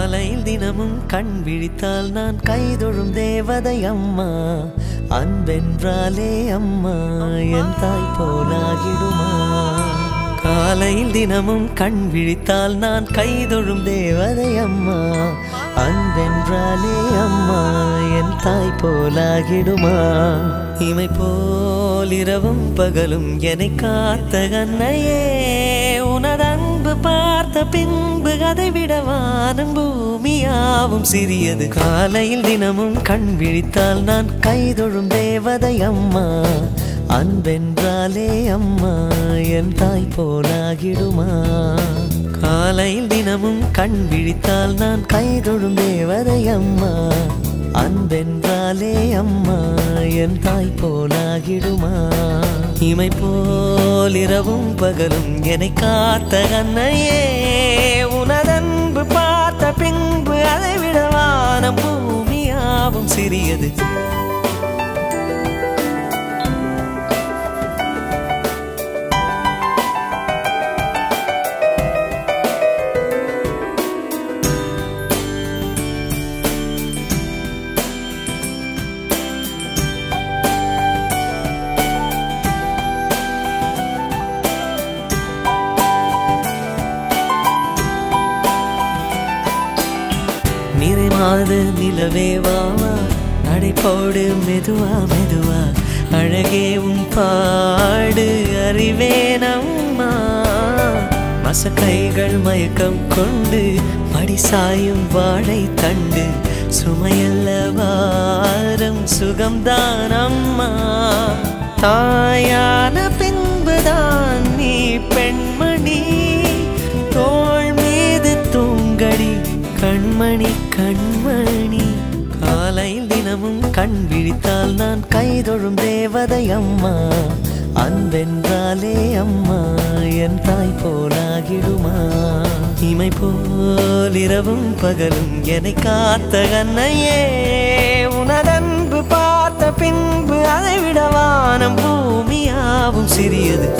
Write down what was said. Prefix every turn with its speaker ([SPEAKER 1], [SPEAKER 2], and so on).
[SPEAKER 1] காலையில் தினமும் கண் விழித்தால் நான் கைதொழும் தேவதை அம்மா. அன்பென்றாலே அம்மா என் தாய் போலாகிடுமா. காலையில் தினமும் கண் விழித்தால் நான் கைதொழும் தேவதை அம்மா. அன்பென்றாலே அம்மா என் தாய் போலாகிடுமா. இமை போல் இரவும் பகலும் என்னை காத்த கண்ணையே, உனதன்பு பார்த்த பின்பு அதை விட வானம் பூமியாவும் சிறியது. காலையில் தினமும் கண் விழித்தால் நான் கைதொழும் தேவதை அம்மா. அன்பென்றாலே அம்மா என் தாய் போலாகிடுமா. காலையில் தினமும் கண் விழித்தால் நான் கைதொழும் தேவதை அம்மா. அன்பென்றாலே அம்மா என் தாய் போலாகிடுமா. இமை போல் இரவும் பகலும் என்னை காத்த கண்ணையே, உனதன்பு பார்த்த பின்பு அதை விட வானம் பூமியாவும் சிறியது. நிறைமாது நிலவே வாவா, நடைபோடு மெதுவா மெதுவா, அழகே உன் பாடு அறிவேனம்மா. மசக்கைகள் மயக்கம் கொண்டு மடிசாயும் வாழை தண்டு, சுமையல்ல வாரம் சுகம்தான் அம்மா. தாயான பின்புதான் நீ பெண்மணி, தோள் மீது தூங்கடி கண்மணி கண்மணி. காலையில் தினமும் கண் விழித்தால் நான் கைதொழும் தேவதை அம்மா. அன்பென்றாலே அம்மா என் தாய் போலாகிடுமா. இமை போல் இரவும் பகலும் என்னை காத்த கண்ணையே, உனதன்பு பார்த்த பின்பு அதை விட வானம் பூமியாவும் சிறியது.